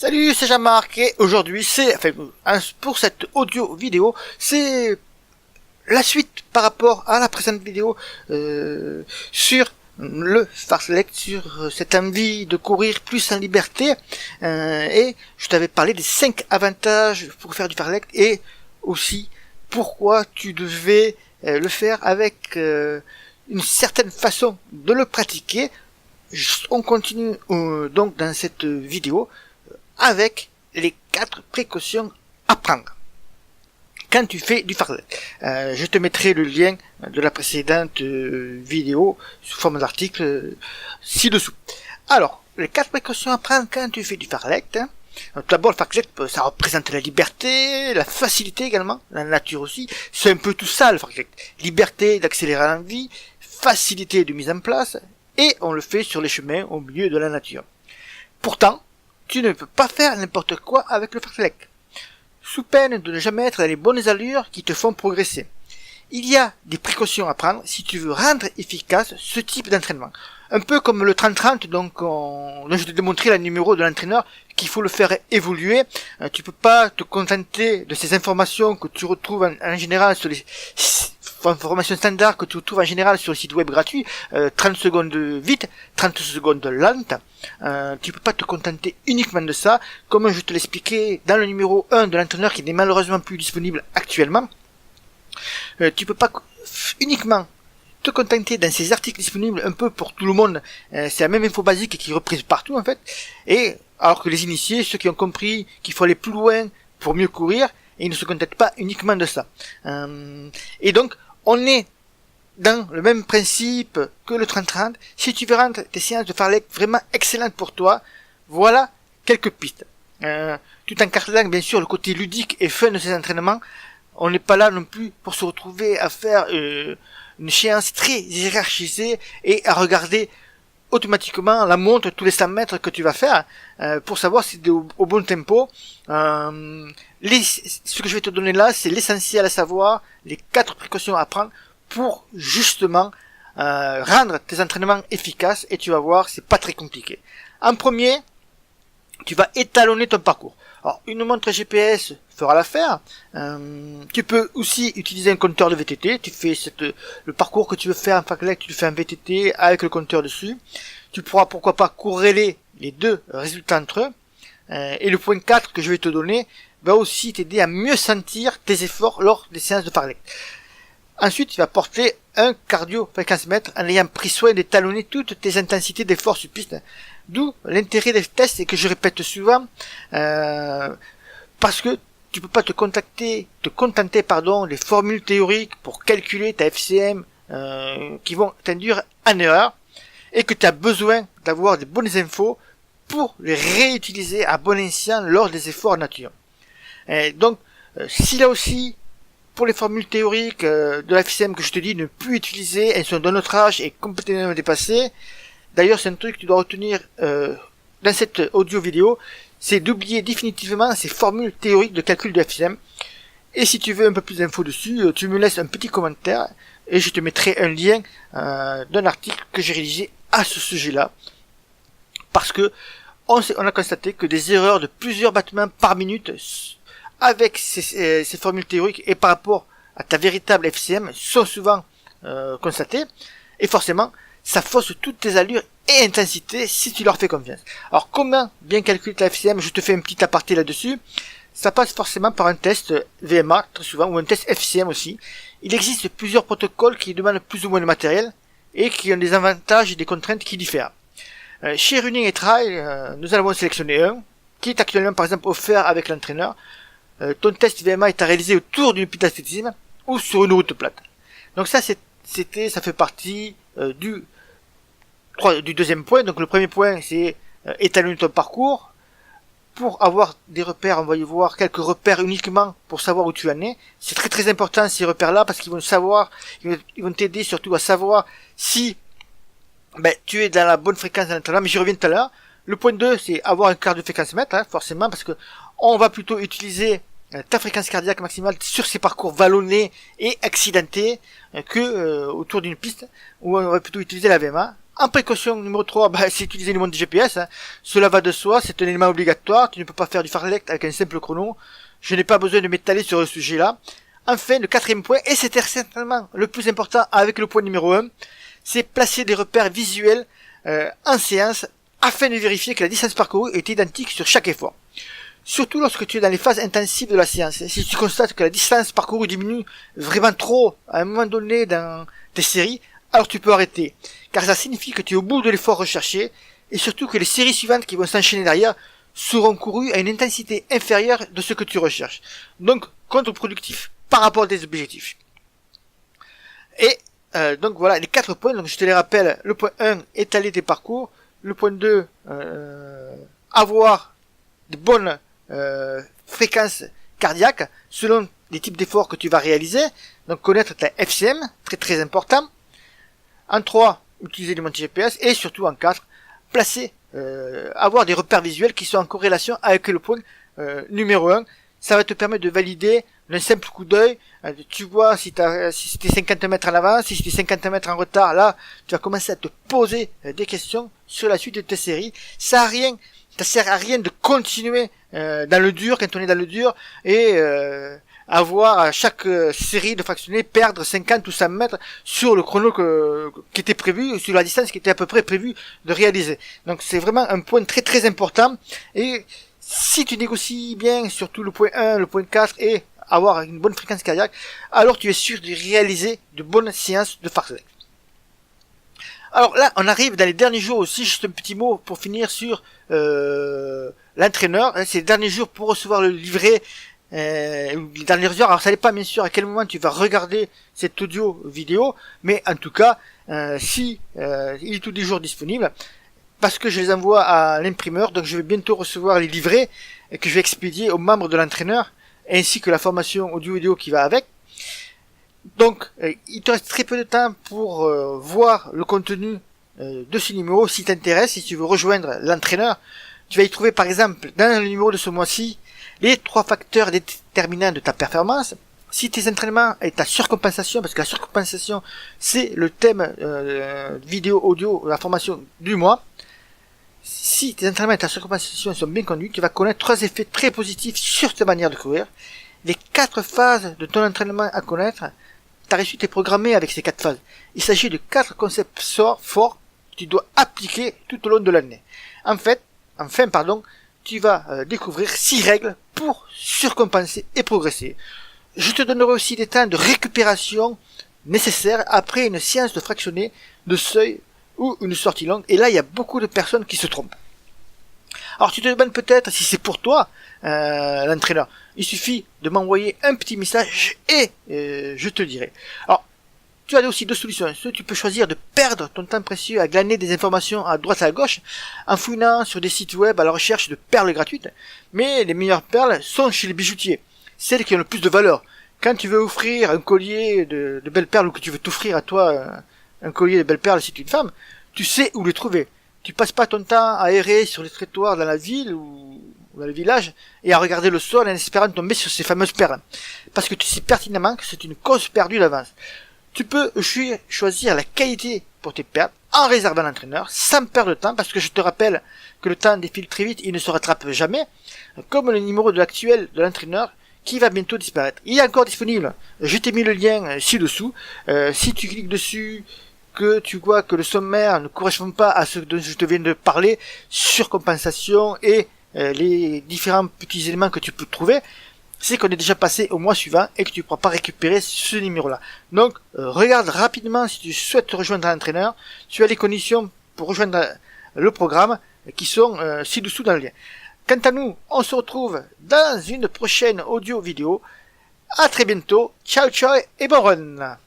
Salut, c'est Jean-Marc et aujourd'hui pour cette audio vidéo, c'est la suite par rapport à la précédente vidéo sur le fartlek, sur cette envie de courir plus en liberté, et je t'avais parlé des 5 avantages pour faire du fartlek et aussi pourquoi tu devais le faire avec une certaine façon de le pratiquer. On continue donc dans cette vidéo avec les 4 précautions à prendre quand tu fais du fartlek. Je te mettrai le lien de la précédente vidéo sous forme d'article ci-dessous. Alors, les 4 précautions à prendre quand tu fais du fartlek. Tout d'abord, le fartlek, ça représente la liberté, la facilité également, la nature aussi. C'est un peu tout ça le fartlek. Liberté d'accélérer l'envie, facilité de mise en place, et on le fait sur les chemins au milieu de la nature. Pourtant, tu ne peux pas faire n'importe quoi avec le fartlek, sous peine de ne jamais être dans les bonnes allures qui te font progresser. Il y a des précautions à prendre si tu veux rendre efficace ce type d'entraînement. Un peu comme le 30-30, dont je t'ai démontré la numéro de l'entraîneur, qu'il faut le faire évoluer. Tu peux pas te contenter de ces informations que tu retrouves en général sur les informations standards que tu retrouves en général sur le site web gratuit, 30 secondes vite, 30 secondes lente. Tu peux pas te contenter uniquement de ça, comme je te l'expliquais dans le numéro 1 de l'entraîneur qui n'est malheureusement plus disponible actuellement. Tu peux pas uniquement te contenter dans ces articles disponibles un peu pour tout le monde. C'est la même info basique qui est reprise partout en fait, et alors que les initiés, ceux qui ont compris qu'il faut aller plus loin pour mieux courir, et ils ne se contentent pas uniquement de ça. Et donc on est dans le même principe que le 30-30. Si tu veux rendre tes séances de fartlek vraiment excellentes pour toi, voilà quelques pistes. Tout en gardant bien sûr le côté ludique et fun de ces entraînements. On n'est pas là non plus pour se retrouver à faire une séance très hiérarchisée et à regarder automatiquement la montre tous les 100 mètres que tu vas faire pour savoir si tu es au bon tempo. Ce que je vais te donner là, c'est l'essentiel à savoir, les 4 précautions à prendre pour justement rendre tes entraînements efficaces, et tu vas voir, c'est pas très compliqué. En premier, tu vas étalonner ton parcours. Alors, une montre GPS fera l'affaire. Tu peux aussi utiliser un compteur de VTT. Tu fais le parcours que tu veux faire en fartlek, tu le fais en VTT avec le compteur dessus. Tu pourras pourquoi pas corréler les 2 résultats entre eux. Et le point 4 que je vais te donner va aussi t'aider à mieux sentir tes efforts lors des séances de fartlek. Ensuite, tu vas porter un cardio fréquence mètre en ayant pris soin d'étalonner toutes tes intensités d'efforts sur piste. D'où l'intérêt des tests, et que je répète souvent, parce que tu peux pas te contenter des formules théoriques pour calculer ta FCM qui vont t'induire en erreur, et que tu as besoin d'avoir des bonnes infos pour les réutiliser à bon escient lors des efforts nature. Et donc, si là aussi, pour les formules théoriques de la FCM que je te dis ne plus utiliser, elles sont d'un autre âge et complètement dépassées. D'ailleurs, c'est un truc que tu dois retenir dans cette audio vidéo, c'est d'oublier définitivement ces formules théoriques de calcul de FCM. Et si tu veux un peu plus d'infos dessus, tu me laisses un petit commentaire et je te mettrai un lien d'un article que j'ai rédigé à ce sujet-là. Parce que on a constaté que des erreurs de plusieurs battements par minute avec ces formules théoriques et par rapport à ta véritable FCM sont souvent constatées, et forcément ça fausse toutes tes allures et intensités si tu leur fais confiance. Alors comment bien calculer ta FCM? Je te fais un petit aparté là-dessus. Ça passe forcément par un test VMA très souvent, ou un test FCM aussi. Il existe plusieurs protocoles qui demandent plus ou moins de matériel et qui ont des avantages et des contraintes qui diffèrent. Chez Running et Trail, nous en avons sélectionné un qui est actuellement par exemple offert avec l'entraîneur. Ton test VMA est à réaliser autour d'une piste d'athlétisme ou sur une route plate. Donc ça ça fait partie du deuxième point. Donc le premier point, c'est étalonner ton parcours. Pour avoir des repères, on va y voir quelques repères uniquement pour savoir où tu en es. C'est très très important ces repères-là, parce qu'ils vont t'aider surtout à savoir si tu es dans la bonne fréquence d'entraînement, mais j'y reviens tout à l'heure. Le point 2, c'est avoir un cardio fréquence mètre, forcément, parce que on va plutôt utiliser ta fréquence cardiaque maximale sur ces parcours vallonnés et accidentés que autour d'une piste, où on va plutôt utiliser la VMA. En précaution numéro 3, c'est utiliser les montres GPS. Hein. Cela va de soi, c'est un élément obligatoire. Tu ne peux pas faire du fartlek avec un simple chrono. Je n'ai pas besoin de m'étaler sur le sujet-là. Enfin, le quatrième point, et c'était certainement le plus important avec le point numéro 1, c'est placer des repères visuels en séance afin de vérifier que la distance parcourue est identique sur chaque effort. Surtout lorsque tu es dans les phases intensives de la séance. Si tu constates que la distance parcourue diminue vraiment trop à un moment donné dans tes séries, alors tu peux arrêter. Car ça signifie que tu es au bout de l'effort recherché et surtout que les séries suivantes qui vont s'enchaîner derrière seront courues à une intensité inférieure de ce que tu recherches. Donc, contre-productif par rapport à tes objectifs. Et donc voilà les 4 points. Donc je te les rappelle. Le point 1, étaler tes parcours. Le point 2, avoir de bonnes fréquences cardiaques selon les types d'efforts que tu vas réaliser. Donc connaître ta FCM, très très important. En 3, utiliser les montres GPS. Et surtout en 4, placer, avoir des repères visuels qui sont en corrélation avec le point numéro 1. Ça va te permettre de valider d'un simple coup d'œil. Tu vois si c'était 50 mètres en avant, si c'était 50 mètres en retard. Là, tu vas commencer à te poser des questions sur la suite de tes séries. Ça sert à rien de continuer dans le dur quand on est dans le dur et avoir à chaque série de fractionnés perdre 50 ou 100 mètres sur le chrono qui était prévu, sur la distance qui était à peu près prévue de réaliser. Donc c'est vraiment un point très très important. Et si tu négocies bien, surtout le point 1, le point 4 et avoir une bonne fréquence cardiaque, alors tu es sûr de réaliser de bonnes séances de fartlek. Alors là, on arrive dans les derniers jours aussi, juste un petit mot pour finir sur l'entraîneur. C'est les derniers jours pour recevoir le livret, les dernières heures. Alors ça n'est pas bien sûr à quel moment tu vas regarder cette audio vidéo, mais en tout cas, si il est tous les jours disponible, parce que je les envoie à l'imprimeur, donc je vais bientôt recevoir les livrets que je vais expédier aux membres de l'entraîneur, ainsi que la formation audio-vidéo qui va avec. Donc, il te reste très peu de temps pour voir le contenu de ce numéro. Si t'intéresse, si tu veux rejoindre l'entraîneur, tu vas y trouver par exemple dans le numéro de ce mois-ci les 3 facteurs déterminants de ta performance. Si tes entraînements et ta surcompensation, parce que la surcompensation c'est le thème vidéo audio de la formation du mois. Si tes entraînements et ta surcompensation sont bien conduits, tu vas connaître 3 effets très positifs sur ta manière de courir. Les 4 phases de ton entraînement à connaître, ta réussite est programmée avec ces 4 phases. Il s'agit de 4 concepts forts que tu dois appliquer tout au long de l'année. Enfin, tu vas découvrir 6 règles pour surcompenser et progresser. Je te donnerai aussi des temps de récupération nécessaires après une séance de fractionné, de seuil ou une sortie longue. Et là, il y a beaucoup de personnes qui se trompent. Alors tu te demandes peut-être si c'est pour toi l'entraîneur. Il suffit de m'envoyer un petit message et je te dirai. Alors, tu as aussi 2 solutions. Soit tu peux choisir de perdre ton temps précieux à glaner des informations à droite et à gauche en fouinant sur des sites web à la recherche de perles gratuites. Mais les meilleures perles sont chez les bijoutiers. Celles qui ont le plus de valeur. Quand tu veux offrir un collier de belles perles ou que tu veux t'offrir à toi un collier de belles perles si tu es une femme, tu sais où les trouver. Tu passes pas ton temps à errer sur les trottoirs dans la ville ou dans le village et à regarder le sol en espérant tomber sur ces fameuses perles. Parce que tu sais pertinemment que c'est une cause perdue d'avance. Tu peux choisir la qualité pour tes perles en réservant l'entraîneur sans perdre de temps, parce que je te rappelle que le temps défile très vite, il ne se rattrape jamais, comme le numéro de l'actuel de l'entraîneur qui va bientôt disparaître. Il est encore disponible, je t'ai mis le lien ci-dessous, si tu cliques dessus, que tu vois que le sommaire ne correspond pas à ce dont je te viens de parler, surcompensation et les différents petits éléments que tu peux trouver, c'est qu'on est déjà passé au mois suivant et que tu ne pourras pas récupérer ce numéro-là. Donc, regarde rapidement si tu souhaites te rejoindre l'entraîneur. Tu as les conditions pour rejoindre le programme qui sont ci-dessous dans le lien. Quant à nous, on se retrouve dans une prochaine audio-vidéo. À très bientôt. Ciao, ciao et bon run.